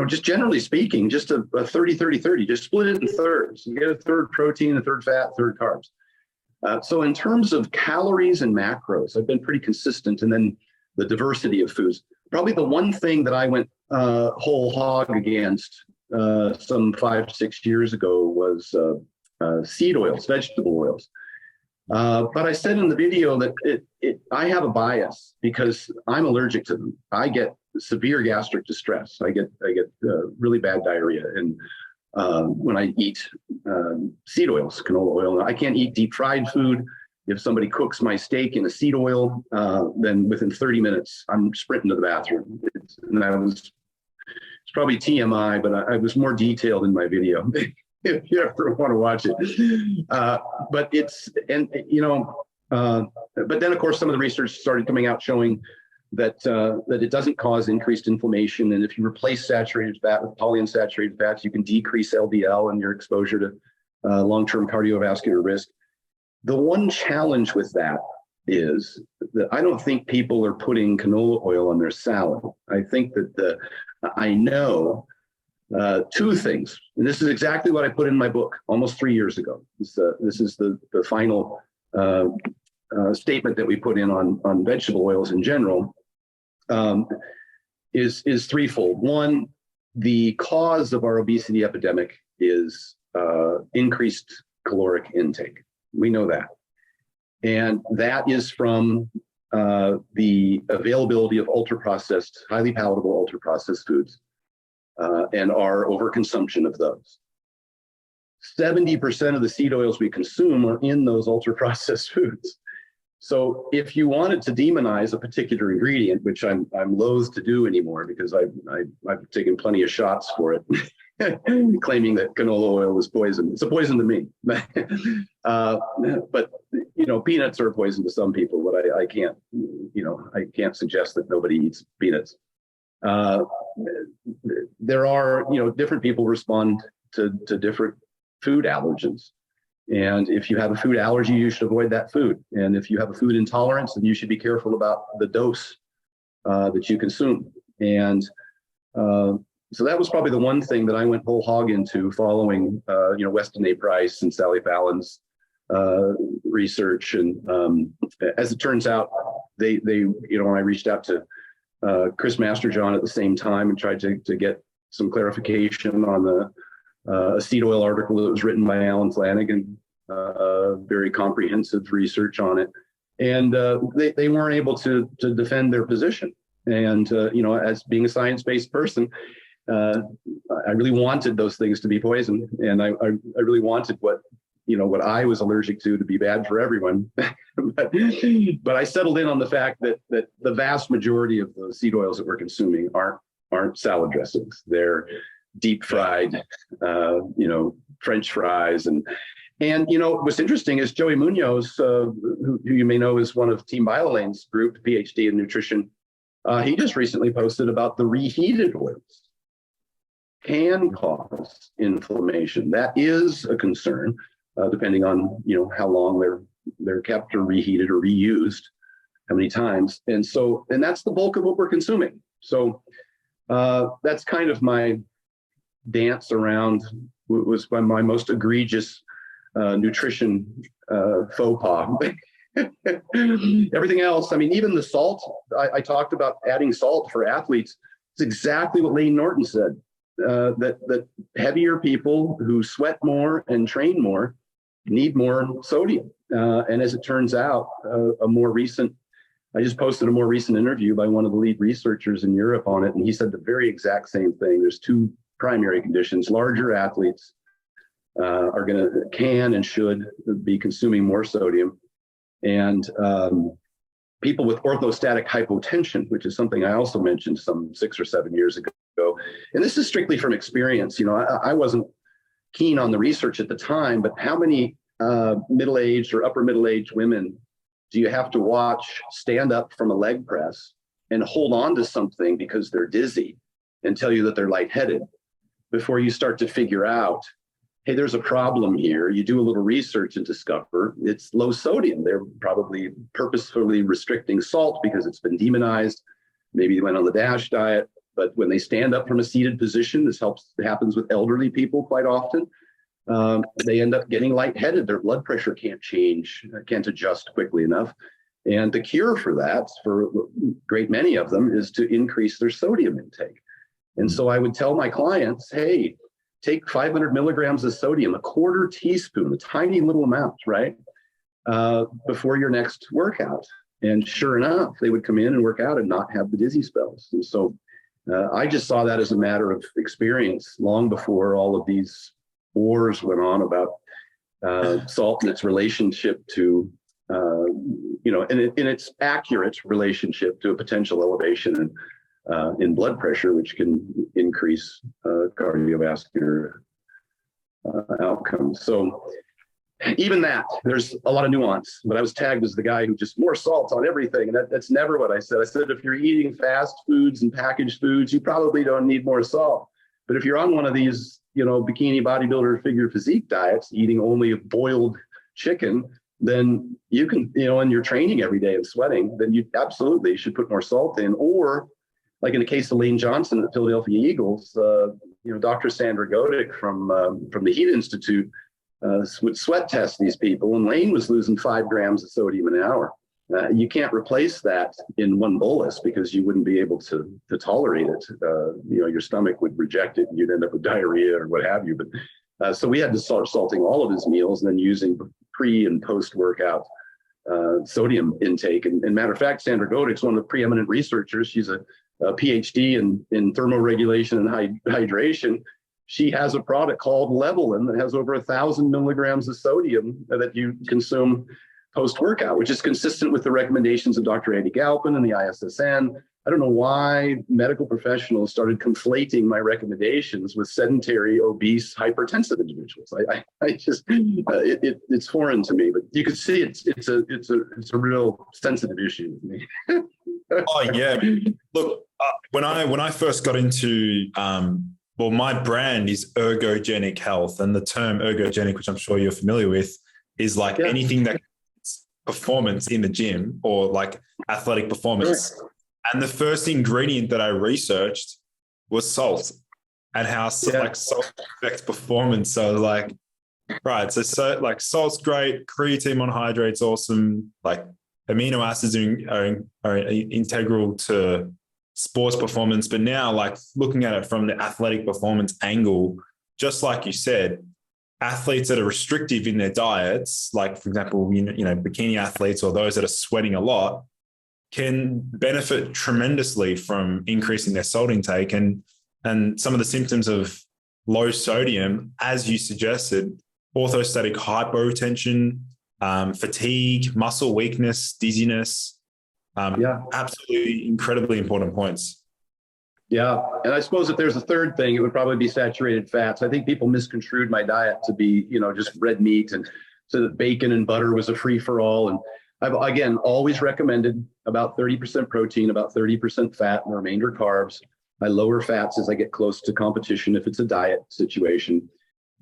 just generally speaking, just a 30-30-30, just split it in thirds. You get a third protein, a third fat, a third carbs. So in terms of calories and macros, I've been pretty consistent. And then the diversity of foods. Probably the one thing that I went whole hog against some 5-6 years ago was seed oils, vegetable oils. But I said in the video that I have a bias because I'm allergic to them. I get severe gastric distress. I get really bad diarrhea. And when I eat seed oils, canola oil, I can't eat deep fried food. If somebody cooks my steak in a seed oil, then within 30 minutes, I'm sprinting to the bathroom. It's probably TMI, but I was more detailed in my video if you ever want to watch it. But then of course, some of the research started coming out showing that it doesn't cause increased inflammation. And if you replace saturated fat with polyunsaturated fats, you can decrease LDL and your exposure to long-term cardiovascular risk. The one challenge with that is that I don't think people are putting canola oil on their salad. I think that I know two things, and this is exactly what I put in my book almost 3 years ago. This is the final statement that we put in on vegetable oils in general, is threefold. One, the cause of our obesity epidemic is increased caloric intake. We know that. And that is from the availability of ultra-processed, highly palatable ultra-processed foods and our overconsumption of those. 70% of the seed oils we consume are in those ultra-processed foods. So if you wanted to demonize a particular ingredient, which I'm loath to do anymore because I've taken plenty of shots for it, claiming that canola oil is poison. It's a poison to me. But peanuts are a poison to some people, but I can't suggest that nobody eats peanuts. There are, different people respond to different food allergens. And if you have a food allergy, you should avoid that food. And if you have a food intolerance, then you should be careful about the dose that you consume. And so that was probably the one thing that I went whole hog into following, Weston A. Price and Sally Fallon's research. And as it turns out, they when I reached out to Chris Masterjohn at the same time and tried to get some clarification on the a seed oil article that was written by Alan Flanagan, very comprehensive research on it. And they weren't able to defend their position. And, as being a science-based person, I really wanted those things to be poison. And I really wanted what I was allergic to be bad for everyone. but I settled in on the fact that the vast majority of the seed oils that we're consuming aren't salad dressings. They're deep fried, French fries. And what's interesting is Joey Munoz, who you may know is one of Team Biolane's group, PhD in nutrition. He just recently posted about the reheated oils can cause inflammation. That is a concern, depending on, how long they're kept or reheated or reused, how many times. And that's the bulk of what we're consuming. So that's kind of my dance around was my most egregious nutrition faux pas. Everything else, even the salt, I talked about adding salt for athletes. It's exactly what Layne Norton said, that heavier people who sweat more and train more need more sodium. And as it turns out, I just posted a more recent interview by one of the lead researchers in Europe on it, and he said the very exact same thing. There's two primary conditions. Larger athletes can and should be consuming more sodium. And people with orthostatic hypotension, which is something I also mentioned some 6 or 7 years ago. And this is strictly from experience. I wasn't keen on the research at the time, but how many middle-aged or upper middle-aged women do you have to watch stand up from a leg press and hold on to something because they're dizzy and tell you that they're lightheaded before you start to figure out, hey, there's a problem here. You do a little research and discover it's low sodium. They're probably purposefully restricting salt because it's been demonized. Maybe they went on the DASH diet, but when they stand up from a seated position, this happens with elderly people quite often. They end up getting lightheaded. Their blood pressure can't adjust quickly enough. And the cure for that, for a great many of them, is to increase their sodium intake. And so I would tell my clients, hey, take 500 milligrams of sodium, a quarter teaspoon, a tiny little amount, right, before your next workout. And sure enough, they would come in and work out and not have the dizzy spells. And so I just saw that as a matter of experience long before all of these wars went on about salt and its relationship to in its accurate relationship to a potential elevation in blood pressure, which can increase cardiovascular outcomes. So even that, there's a lot of nuance, but I was tagged as the guy who just more salt on everything. And that's never what I said. I said, if you're eating fast foods and packaged foods, you probably don't need more salt. But if you're on one of these, bikini bodybuilder figure physique diets, eating only boiled chicken, then you can, and you're training every day and sweating, then you absolutely should put more salt in. Or like in the case of Lane Johnson at the Philadelphia Eagles, Dr. Sandra Godick from the Heat Institute would sweat test these people, and Lane was losing 5 grams of sodium an hour. You can't replace that in one bolus because you wouldn't be able to tolerate it. Your stomach would reject it and you'd end up with diarrhea or what have you. But so we had to start salting all of his meals and then using pre and post workout sodium intake. And matter of fact, Sandra Godick's one of the preeminent researchers. She's a PhD in thermoregulation and hydration. She has a product called Levelin that has over 1,000 milligrams of sodium that you consume post-workout, which is consistent with the recommendations of Dr. Andy Galpin and the ISSN. I don't know why medical professionals started conflating my recommendations with sedentary, obese, hypertensive individuals. I just, it's foreign to me, but you can see it's a real sensitive issue with me. Oh yeah, look, when I first got into my brand is ergogenic health, and the term ergogenic, which I'm sure you're familiar with, is like anything that performance in the gym or like athletic performance. Right. And the first ingredient that I researched was salt and how like salt affects performance. So like, right. So like salt's great. Creatine monohydrate's awesome. Like amino acids are integral to sports performance. But now like looking at it from the athletic performance angle, just like you said, athletes that are restrictive in their diets, like for example, bikini athletes or those that are sweating a lot, can benefit tremendously from increasing their salt intake. And some of the symptoms of low sodium, as you suggested, orthostatic hypotension, fatigue, muscle weakness, dizziness, absolutely incredibly important points. Yeah. And I suppose if there's a third thing, it would probably be saturated fats. I think people misconstrued my diet to be, just red meat, and so that bacon and butter was a free for all. And I've, again, always recommended about 30% protein, about 30% fat, and the remainder carbs. I lower fats as I get close to competition if it's a diet situation.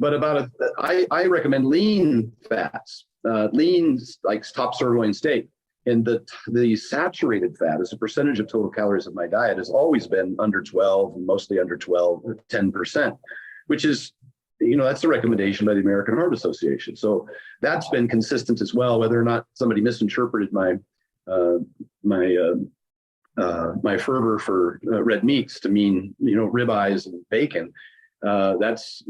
But I recommend lean fats, lean like top sirloin steak. And the saturated fat as a percentage of total calories of my diet has always been under 12, mostly under 12, 10%, which is, that's a recommendation by the American Heart Association. So that's been consistent as well, whether or not somebody misinterpreted my fervor for red meats to mean, ribeyes and bacon. That's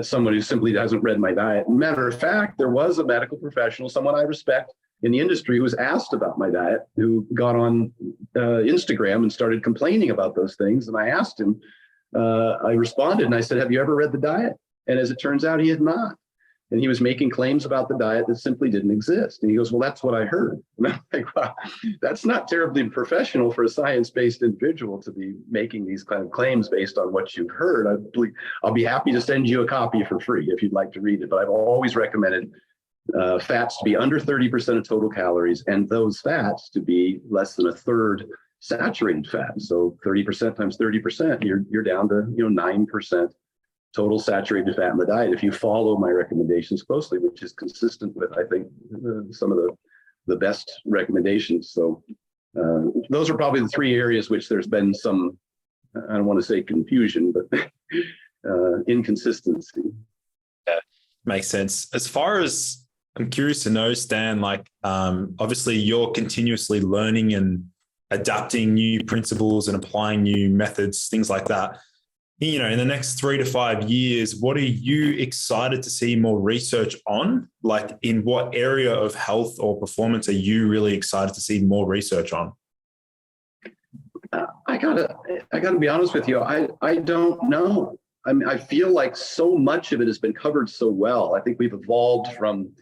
someone who simply hasn't read my diet. Matter of fact, there was a medical professional, someone I respect in the industry, who was asked about my diet, who got on Instagram and started complaining about those things. And I asked him, I responded and I said, have you ever read the diet? And as it turns out, he had not. And he was making claims about the diet that simply didn't exist. And he goes, well, that's what I heard. And I'm like, wow, that's not terribly professional for a science-based individual to be making these kind of claims based on what you've heard. I'll be happy to send you a copy for free if you'd like to read it. But I've always recommended fats to be under 30% of total calories, and those fats to be less than a third saturated fat. So 30% times 30%, you're down to 9% total saturated fat in the diet if you follow my recommendations closely, which is consistent with, I think, some of the best recommendations. So those are probably the 3 areas which there's been some, I don't want to say confusion, but inconsistency. Yeah, makes sense. As far as I'm curious to know, Stan, like obviously you're continuously learning and adapting new principles and applying new methods, things like that. In the next 3 to 5 years, what are you excited to see more research on? Like in what area of health or performance are you really excited to see more research on? I gotta be honest with you. I don't know. I mean, I feel like so much of it has been covered so well. I think we've evolved from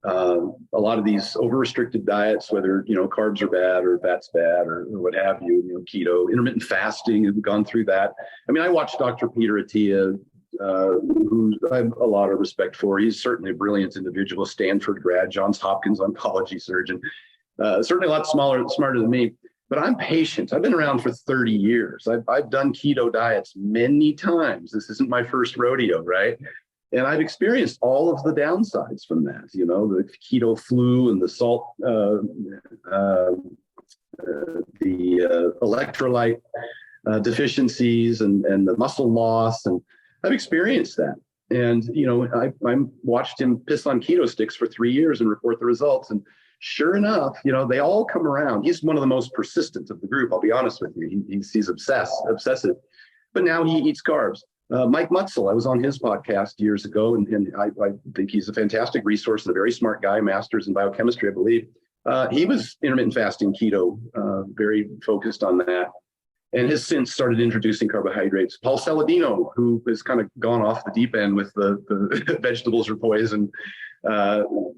A lot of these over-restricted diets, whether, carbs are bad or fat's bad or what have you, keto, intermittent fasting, have gone through that. I mean, I watched Dr. Peter Attia, who I have a lot of respect for. He's certainly a brilliant individual, Stanford grad, Johns Hopkins oncology surgeon, certainly a lot smarter than me. But I'm patient. I've been around for 30 years. I've done keto diets many times. This isn't my first rodeo, right? And I've experienced all of the downsides from that, the keto flu and the salt, the electrolyte deficiencies and the muscle loss. And I've experienced that. And, I watched him piss on keto sticks for 3 years and report the results. And sure enough, they all come around. He's one of the most persistent of the group. I'll be honest with you. He's obsessive, but now he eats carbs. Mike Mutzel, I was on his podcast years ago, and I think he's a fantastic resource and a very smart guy, master's in biochemistry, I believe. He was intermittent fasting keto, very focused on that, and has since started introducing carbohydrates. Paul Saladino, who has kind of gone off the deep end with the vegetables are poison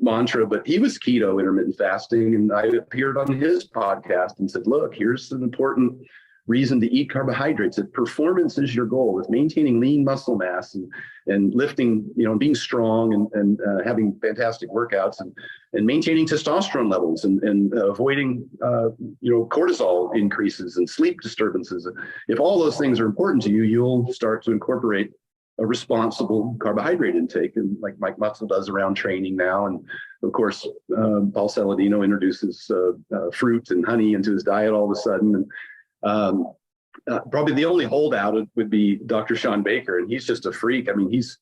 mantra, but he was keto intermittent fasting, and I appeared on his podcast and said, look, here's an important reason to eat carbohydrates. If performance is your goal, if maintaining lean muscle mass and lifting, being strong and having fantastic workouts and maintaining testosterone levels and avoiding, cortisol increases and sleep disturbances. If all those things are important to you, you'll start to incorporate a responsible carbohydrate intake, and like Mike Mutzel does around training now. And of course, Paul Saladino introduces fruit and honey into his diet all of a sudden. And probably the only holdout would be Dr. Sean Baker, and he's just a freak. I mean, he's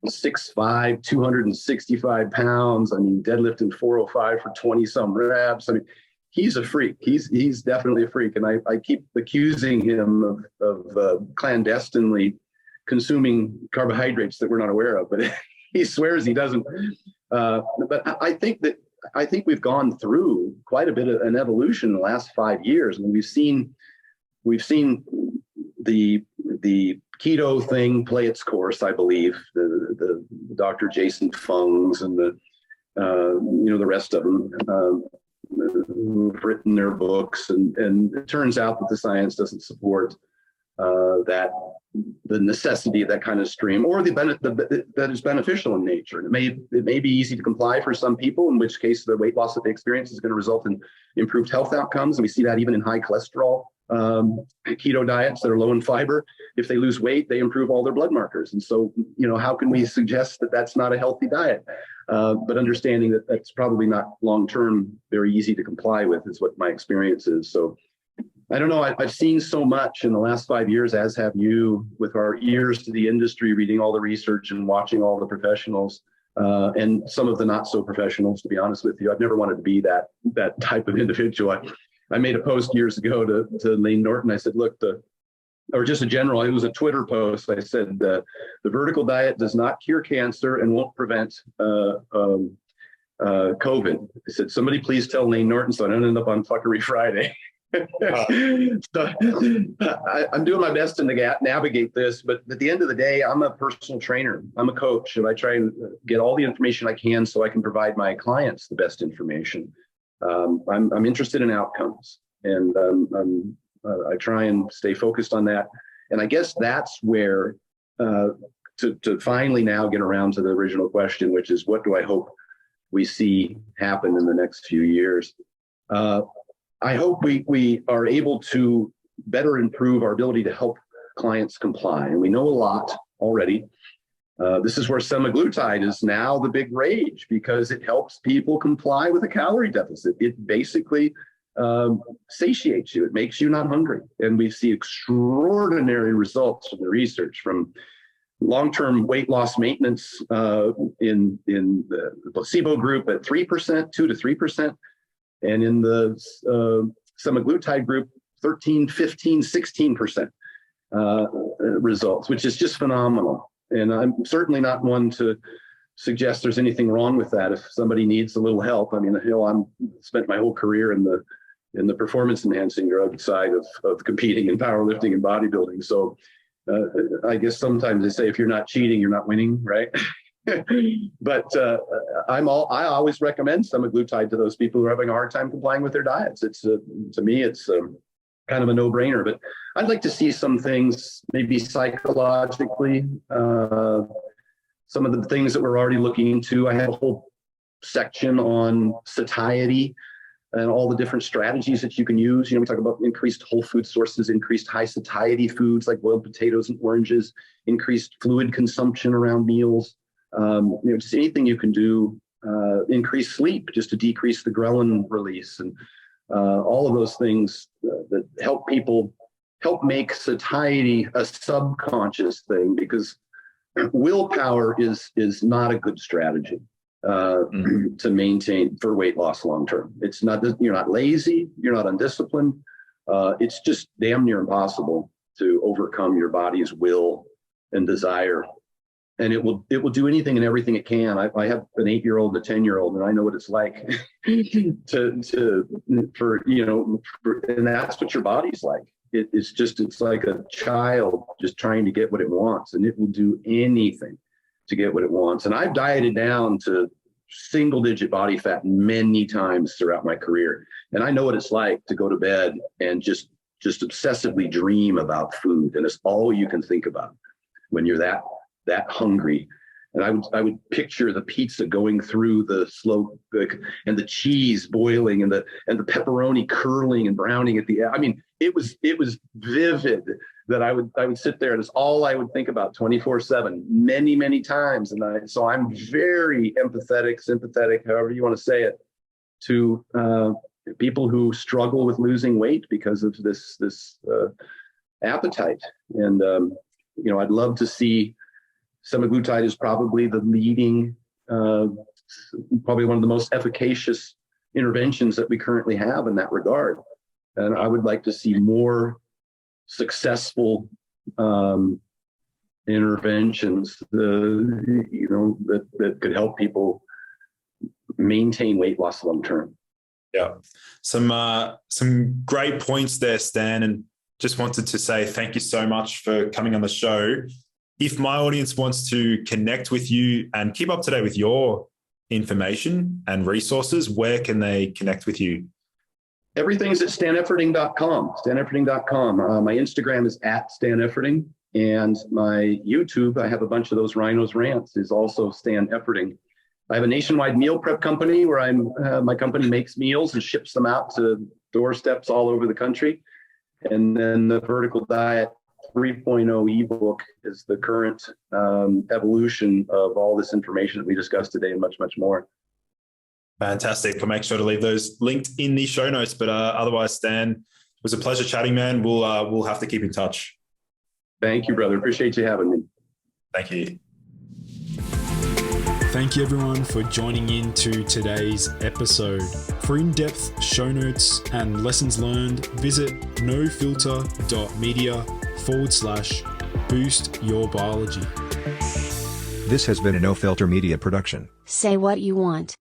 6'5", 265 pounds. I mean, deadlifting 405 for 20 some reps. I mean, he's a freak. He's definitely a freak. And I keep accusing him of clandestinely consuming carbohydrates that we're not aware of, but he swears he doesn't. But I think we've gone through quite a bit of an evolution in the last 5 years. I mean, we've seen the keto thing play its course, I believe. The Dr. Jason Fungs and the rest of them who've written their books, and it turns out that the science doesn't support the necessity of that kind of stream, or that is beneficial in nature. And it may be easy to comply for some people, in which case the weight loss that they experience is going to result in improved health outcomes. And we see that even in high cholesterol keto diets that are low in fiber. If they lose weight, they improve all their blood markers. And so, how can we suggest that that's not a healthy diet? But understanding that that's probably not long-term very easy to comply with is what my experience is. So I don't know. I've seen so much in the last 5 years, as have you, with our ears to the industry, reading all the research and watching all the professionals and some of the not so professionals, to be honest with you. I've never wanted to be that type of individual. I made a post years ago to Lane Norton. I said, look, or just a general, it was a Twitter post. I said, the vertical diet does not cure cancer and won't prevent COVID. I said, somebody please tell Lane Norton so I don't end up on Fuckery Friday. So I'm doing my best to navigate this, but at the end of the day, I'm a personal trainer. I'm a coach, and I try and get all the information I can so I can provide my clients the best information. I'm interested in outcomes, and I try and stay focused on that. And I guess that's where to finally now get around to the original question, which is, what do I hope we see happen in the next few years? I hope we are able to better improve our ability to help clients comply. And we know a lot already. This is where semaglutide is now the big rage, because it helps people comply with a calorie deficit. It basically satiates you. It makes you not hungry. And we see extraordinary results from the research, from long-term weight loss maintenance in the placebo group at 3%, 2 to 3%. And in the semaglutide group, 13, 15, 16% results, which is just phenomenal. And I'm certainly not one to suggest there's anything wrong with that. If somebody needs a little help, I mean, I'm spent my whole career in the performance enhancing drug side of competing in powerlifting and bodybuilding. So I guess sometimes they say, if you're not cheating, you're not winning, right? But I always recommend semaglutide to those people who are having a hard time complying with their diets. It's to me, it's kind of a no-brainer. But I'd like to see some things, maybe psychologically, some of the things that we're already looking into. I have a whole section on satiety and all the different strategies that you can use. You know, we talk about increased whole food sources, increased high satiety foods like boiled potatoes and oranges, increased fluid consumption around meals. You know, just anything you can do, increase sleep just to decrease the ghrelin release, and all of those things that help make satiety a subconscious thing, because willpower is not a good strategy to maintain for weight loss long term. It's not, you're not lazy, you're not undisciplined. It's just damn near impossible to overcome your body's will and desire. And it will do anything and everything it can. I have an 8-year-old and a 10-year-old, and I know what it's like and that's what your body's like. It's like a child just trying to get what it wants, and it will do anything to get what it wants. And I've dieted down to single-digit body fat many times throughout my career. And I know what it's like to go to bed and just obsessively dream about food. And it's all you can think about when you're that hungry. And I would picture the pizza going through the slow cook, and the cheese boiling, and the pepperoni curling and browning at the end. I mean, it was vivid that I would sit there, and it's all I would think about 24/7, many, many times. And so I'm very empathetic, sympathetic, however you want to say it, to people who struggle with losing weight because of this appetite. And I'd love to see. Semaglutide is probably the leading, probably one of the most efficacious interventions that we currently have in that regard. And I would like to see more successful interventions, that could help people maintain weight loss long term. Yeah, some great points there, Stan. And just wanted to say thank you so much for coming on the show. If my audience wants to connect with you and keep up to date with your information and resources, where can they connect with you? Everything's at stanefferding.com, stanefferding.com. My Instagram is at Stan Efferding, and my YouTube, I have a bunch of those Rhinos rants, is also Stan Efferding. I have a nationwide meal prep company where my company makes meals and ships them out to doorsteps all over the country. And then the Vertical Diet 3.0 ebook is the current evolution of all this information that we discussed today, and much, much more. Fantastic. I'll make sure to leave those linked in the show notes. But otherwise, Stan, it was a pleasure chatting, man. We'll have to keep in touch. Thank you, brother. Appreciate you having me. Thank you. Thank you, everyone, for joining in to today's episode. For in-depth show notes and lessons learned, visit nofilter.media/boost your biology. This has been a No Filter Media production. Say what you want.